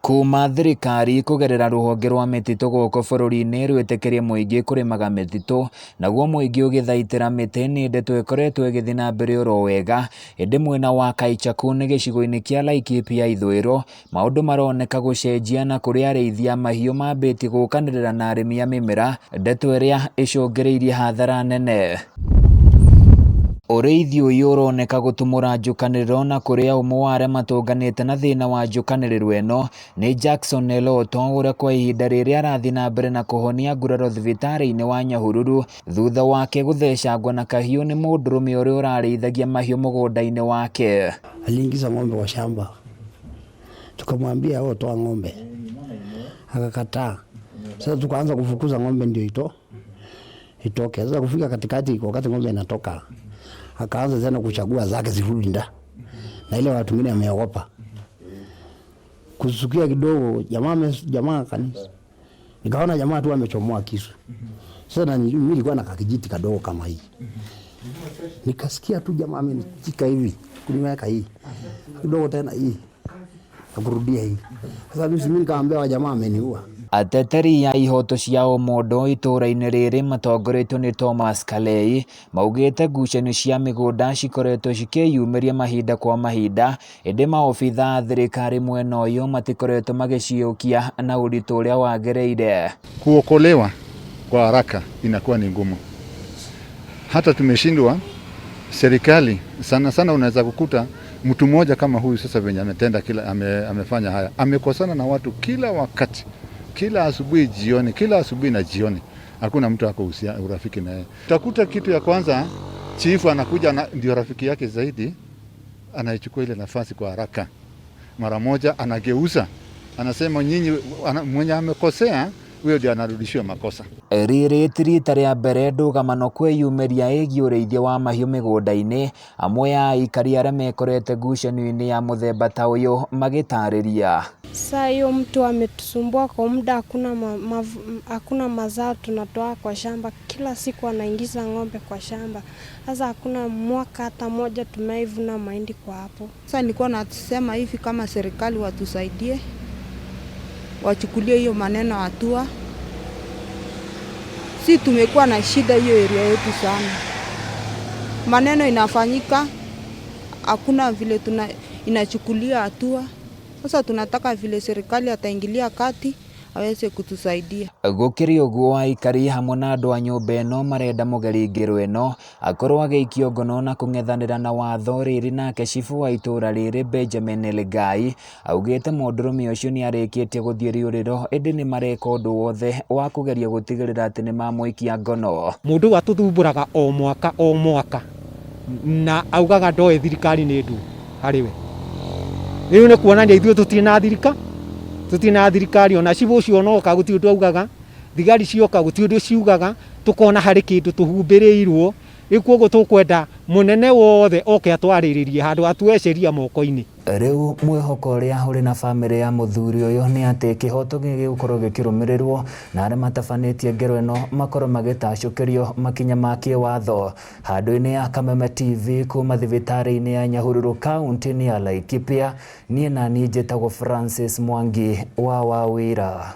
Kuuma thirikari kugerera ruhonge rwa mititu guko bururi-ini rwitikirie muingi kurimaga mititu naguo muingi ugithaitira miti ni ndeto ikoretwo igithii na mbere oro wega indi mwena wa Kaichakun gicigo-ini kia Laikipia ithwiro maundu maroneka gucenjia na kuria arĩithia mahiu mambĩtie gukanĩrĩra na arĩmi a mĩmera ndeto iria icũngĩrĩirie hathara nene. Ũrĩithi ũyũ ũroneka gũtumũra njũkanĩrĩro na kũrĩa ũmwe wa arĩa matũnganĩte na thĩna wa njũkanĩrĩro ĩno nĩ Jackson Eloto ũrĩa kwa ihinda rĩrĩa arathi na mbere na kũhonia nguraro thibitari-ini wa Nyahururu thutha wake gũthecangwo na kahiu nĩ Mundurume ũrĩa ũrarĩithagia mahiu mũgũnda-inĩ wake. Aliingiza ng'ombe kwa shamba, tukamwambia wewe toa ng'ombe, akakataa. Sasa tukaanza kufukuza ng'ombe ndio itoke. Sasa kufika katikati wakati ng'ombe inatoka akaanza tena kuchagua zake zifulinda na ile watu wengine wameogopa kusukia kidogo. Jamaa kanisa nikaona jamaa tu amechomoa kisu. Sasa mimi nilikuwa na kakijiti kadogo kama hii, nikasikia tu jamaa amenichika hivi kuniweka hii kidogo tena hii akurudia hii. Sasa mimi nikamwambia wa jamaa ameniua. Ateteri ya ihoto cia ũmũndũ ituura-ini rĩrĩ matongoretio nĩ Thomas Kalei maugĩte ngucanio cia mĩgũnda cikoretwo cikĩyumĩria mahinda kwa mahinda ĩndĩ maobitha a thirikari mwena ũyũ matikoretwo magĩciũkia na ũritũ ũrĩa wagĩrĩire. Kuokolewa kwa haraka inakuwa ni ngumu. Hata tumeshindwa serikali sana unaweza kukuta mtu mmoja kama huyu sasa venye ametenda amefanya haya, amekosana na watu kila wakati, kila asubuhi jioni, kila asubuhi na jioni. Hakuna mtu ako urafiki naye. Utakuta kitu ya kwanza chifu anakuja ndio rafiki yake zaidi, anaichukua ile nafasi kwa haraka. Mara moja anageuza, anasema nyinyi mwenye amekosea huyo ndio anarudishiwa makosa. Rĩrĩ ti rita rĩa mbere ndũgamano kwĩyumĩria ĩgiĩ ũrĩithia wa mahiũ mĩgũnda-inĩ, amwe a aikari arĩa mekorete ngucanio-inĩ ya mũthemba ta ũyũ magĩtarĩria. Sasa hiyo mtu ametusumbua kwa muda, hakuna mazao tunatoa kwa shamba, kila siku anaingiza ng'ombe kwa shamba. Sasa hakuna mwaka hata moja tumeivuna mahindi kwa hapo. Sasa nilikuwa nasema hivi, kama serikali watusaidie, wachukulie hiyo maneno hatua. Si tumekuwa na shida hiyo area yetu sana. Maneno inafanyika, hakuna vile inachukulia hatua. Sasa tunataka vile serikali ataingilia kati aweze kutusaidia. Gũkĩrĩ ũguo aikari hamwe na andũ a nyũmba ĩno marenda mũgeringĩro ĩno akorwo agĩikio ngono na kũng'ethanĩra na watho. Rĩrĩ nake cibu wa itũra rĩrĩ Benjamin Legai augĩte Mundurume ũcio nĩ arĩkĩtie gũthiĩ rĩũrĩro ĩndĩ nĩ mareka ũndũ wothe wa kũgeria gũtigĩrĩra atĩ nĩ mamũikia ngono. Mũndũ atũthumbũraga o mwaka na augaga ndoe thirikari nĩ ndu harĩ we. Rĩu nĩ kuonania ithuĩ tutirĩ na thirikari ona cibu ũcio noka gũtirĩ ũndũ augaga, thigari cioka gũtirĩ ũndũ ciugaga, tukona harĩ kĩndũ tuhumbĩrĩirwo. Rĩu koguo tũkwenda mũnene wothe oke atwarĩrĩrie handũ atueceria moko-inĩ. Rĩu mwĩhoko ũrĩa ũrĩ na bamĩrĩ ya mũthuri ũyũ nĩ atĩ kĩhoto gĩgũkorwo gĩkĩrũmĩrĩrwo na arĩa matabanĩtie ngero ĩno makorwo magĩtacũkĩrio makinya ma kĩwatho. Handũ-inĩ ya Kameme TV kuuma thibitari-ini ya Nyahururu kaunti-ini ya Laikipia, niĩ njĩtagwo Francis Mwangi wa Wawira.